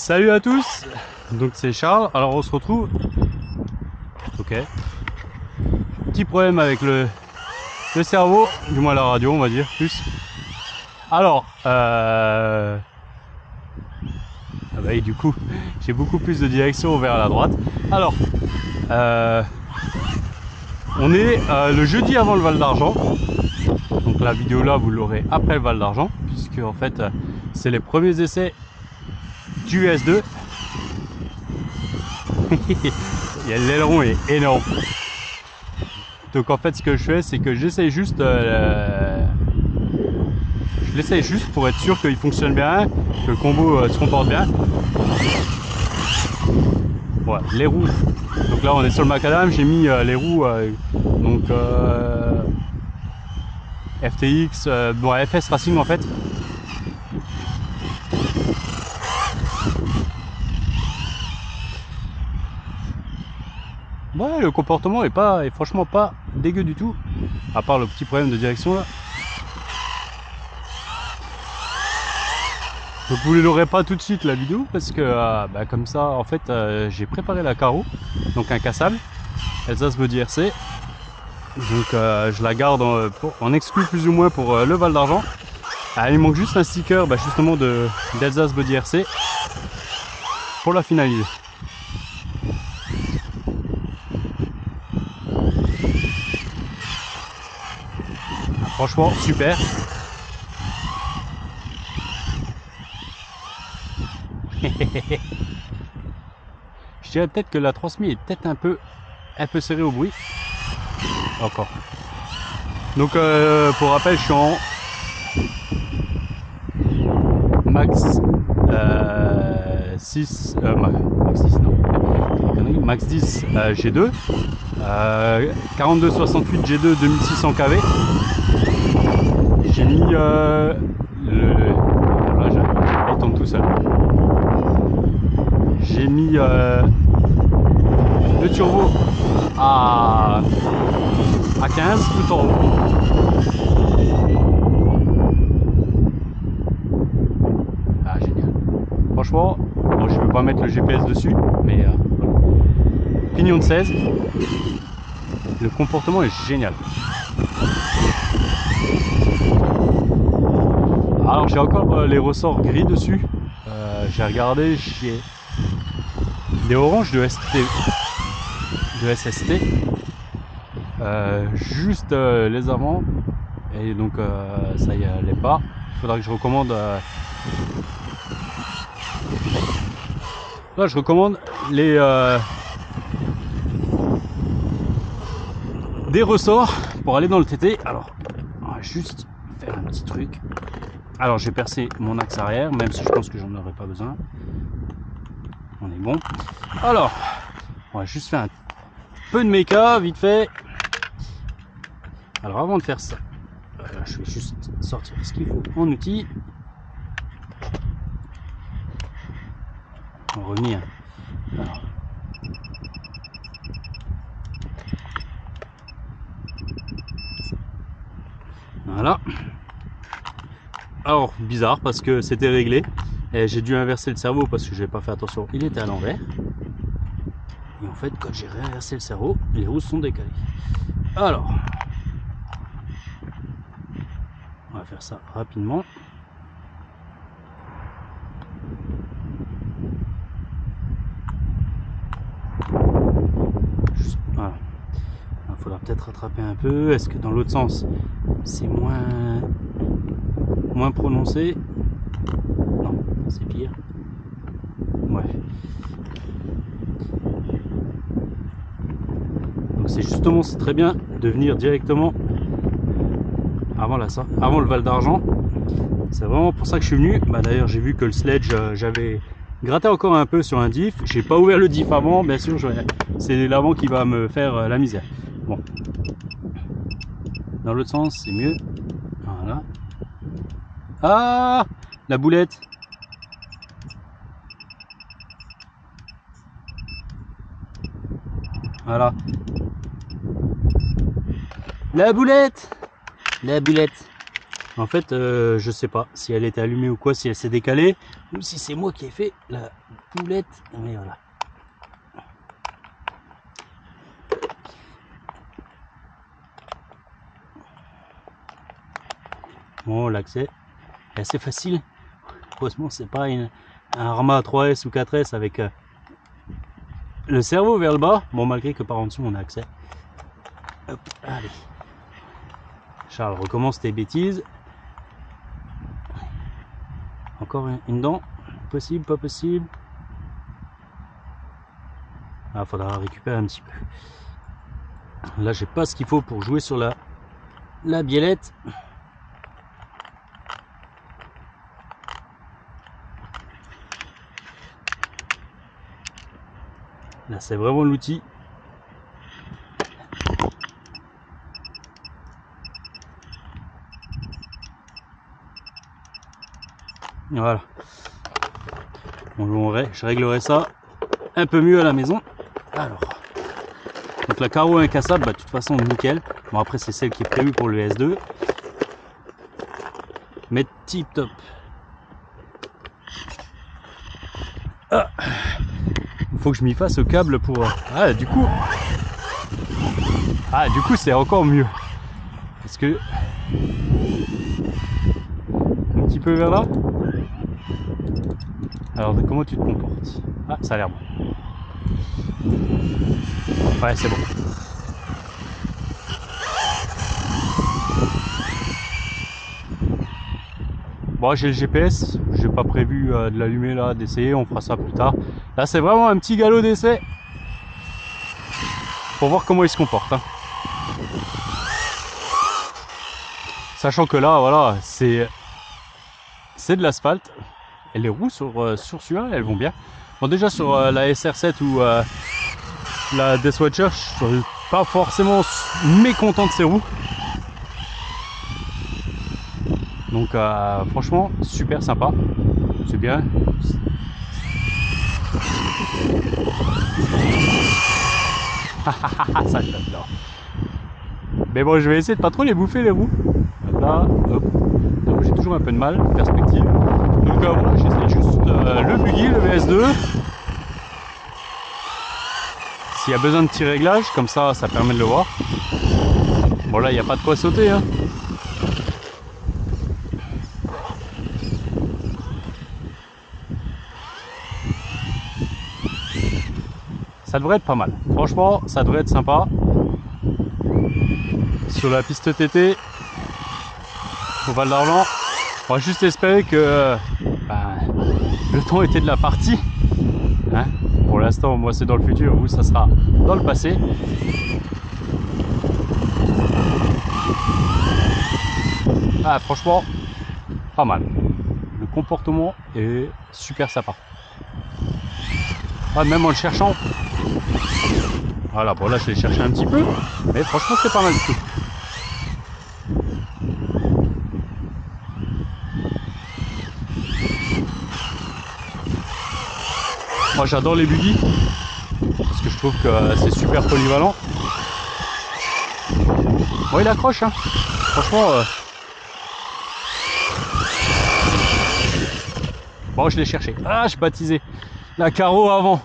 Salut à tous, donc c'est Charles. Alors on se retrouve. Ok. Petit problème avec le cerveau, du moins la radio on va dire plus. Alors ah bah, et du coup j'ai beaucoup plus de direction vers la droite. Alors on est le jeudi avant le Val d'Argent. Donc la vidéo là vous l'aurez après le Val d'Argent, puisque en fait c'est les premiers essais du S2. L'aileron est énorme. Donc en fait ce que je fais c'est que j'essaye juste je l'essaye juste pour être sûr qu'il fonctionne bien, que le combo se comporte bien. Voilà, les roues. Donc là on est sur le macadam, j'ai mis les roues donc FTX, bon FS Racing en fait. Ouais, le comportement est franchement pas dégueu du tout, à part le petit problème de direction là. Donc vous ne l'aurez pas tout de suite la vidéo parce que bah, comme ça en fait j'ai préparé la carreau, donc un cassable Alsace Body RC. Donc je la garde en exclu plus ou moins pour le Val d'Argent. Il manque juste un sticker bah, justement d'Alsace Body RC pour la finaliser. Franchement super. Je dirais peut-être que la transmise est peut-être un peu serrée au bruit. Encore. Donc pour rappel, je suis en max 6 max 6 non. Max 10 G2 4268 G2 2600 kV. J'ai mis là, il tombe tout seul. J'ai mis le turbo à 15 tout en haut. Ah génial. Franchement, bon, je ne peux pas mettre le GPS dessus, mais pignon de 16. Le comportement est génial. Alors j'ai encore les ressorts gris dessus. J'ai regardé, j'ai des oranges de SST, juste les avant, et donc ça y allait pas. Il faudra que je recommande. Là je recommande des ressorts pour aller dans le TT. Alors on va juste faire un petit truc. Alors j'ai percé mon axe arrière, même si je pense que j'en aurais pas besoin. On est bon. Alors, on va juste faire un peu de méca, vite fait. Alors avant de faire ça, je vais juste sortir ce qu'il faut en outil. On va revenir. Alors. Voilà. Alors bizarre parce que c'était réglé et j'ai dû inverser le cerveau parce que j'ai pas fait attention, il était à l'envers. Et en fait quand j'ai réinversé le cerveau, les roues sont décalées. Alors on va faire ça rapidement. Voilà. Il faudra peut-être rattraper un peu. Est-ce que dans l'autre sens c'est moins prononcé? Non, c'est pire. Ouais. Donc c'est justement, c'est très bien de venir directement avant le Val d'Argent. C'est vraiment pour ça que je suis venu. Bah, d'ailleurs j'ai vu que le sledge, j'avais gratté encore un peu sur un diff. J'ai pas ouvert le diff avant, bien sûr. C'est l'avant qui va me faire la misère. Bon. Dans l'autre sens, c'est mieux. Voilà. Ah, la boulette. Voilà. La boulette. La boulette. En fait, je sais pas si elle était allumée ou quoi, si elle s'est décalée, ou si c'est moi qui ai fait poulette. Mais voilà. Bon, l'accès est assez facile. Heureusement, c'est pas un Arma 3S ou 4S avec le cerveau vers le bas. Bon, malgré que par en dessous, on a accès. Hop, allez. Charles, recommence tes bêtises. Encore une dent. Possible, pas possible. Ah, faudra récupérer un petit peu. Là, j'ai pas ce qu'il faut pour jouer sur la biellette. Là, c'est vraiment l'outil. Voilà. Bon, je réglerai ça un peu mieux à la maison. Alors, donc la carreau incassable, bah, de toute façon nickel. Bon, après c'est celle qui est prévue pour le S2. Mais tip top. Ah, faut que je m'y fasse au câble pour. Ah, du coup c'est encore mieux. Parce que un petit peu vers là. Alors comment tu te comportes? Ah, ça a l'air bon. Ouais, c'est bon. Bon, j'ai le GPS, j'ai pas prévu de l'allumer là, d'essayer, on fera ça plus tard. Là, c'est vraiment un petit galop d'essai pour voir comment il se comporte. Hein. Sachant que là, voilà, c'est de l'asphalte. Et les roues sur celui-là, elles vont bien. Bon, déjà sur la SR7 ou la Deathwatcher, je suis pas forcément mécontent de ces roues. Donc franchement, super sympa. C'est bien. Ça j'adore. Mais bon, je vais essayer de pas trop les bouffer les roues. Là, hop. J'ai toujours un peu de mal, perspective. Donc voilà, j'essaie juste le buggy, le VS2. S'il y a besoin de petits réglages, comme ça permet de le voir. Bon là, il n'y a pas de quoi sauter. Hein. Ça devrait être pas mal. Franchement, ça devrait être sympa. Sur la piste TT, au Val d'Argent, on va juste espérer que le temps était de la partie. Hein, pour l'instant, moi c'est dans le futur, vous ça sera dans le passé. Ah, franchement, pas mal. Le comportement est super sympa. Ah, même en le cherchant. Voilà, bon là je l'ai cherché un petit peu, mais franchement c'est pas mal du tout. Moi j'adore les buggy, parce que je trouve que c'est super polyvalent. Bon, il accroche, hein. Franchement. Bon, je l'ai cherché. Ah, je baptisais la carreau avant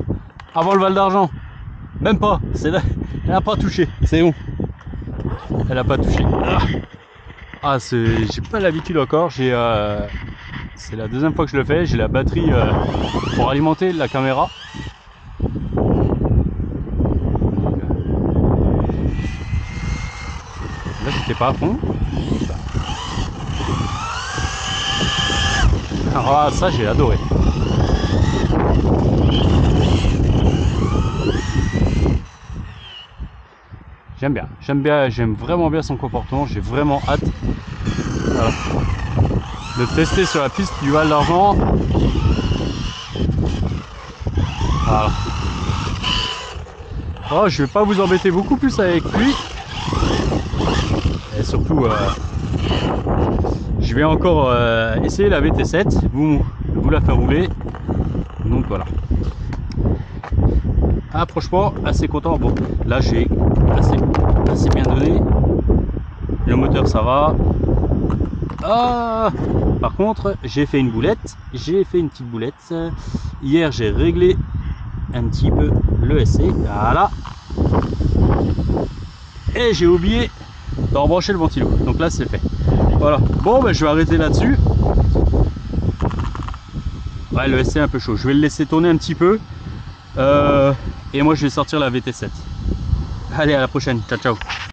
le Val d'Argent. Même pas. C'est là. Elle n'a pas touché. C'est bon. Elle n'a pas touché. Ah, j'ai pas l'habitude encore. C'est la deuxième fois que je le fais. J'ai la batterie pour alimenter la caméra. Là, j'étais pas à fond. Ah, ça, j'ai adoré. J'aime vraiment bien son comportement. J'ai vraiment hâte de tester sur la piste du Val d'Argent. Voilà. Oh, je vais pas vous embêter beaucoup plus avec lui. Et surtout, je vais encore essayer la VT7, vous la faire rouler. Donc voilà. Ah, franchement, assez content. Bon, là j'ai assez bien donné. Le moteur ça va. Ah, par contre, j'ai fait une boulette. J'ai fait une petite boulette. Hier, j'ai réglé un petit peu le SC. Voilà. Et j'ai oublié de rebrancher le ventilo. Donc là, c'est fait. Voilà. Bon, ben, je vais arrêter là-dessus. Ouais, le SC est un peu chaud. Je vais le laisser tourner un petit peu. Et moi, je vais sortir la VT7. Allez, à la prochaine. Ciao, ciao.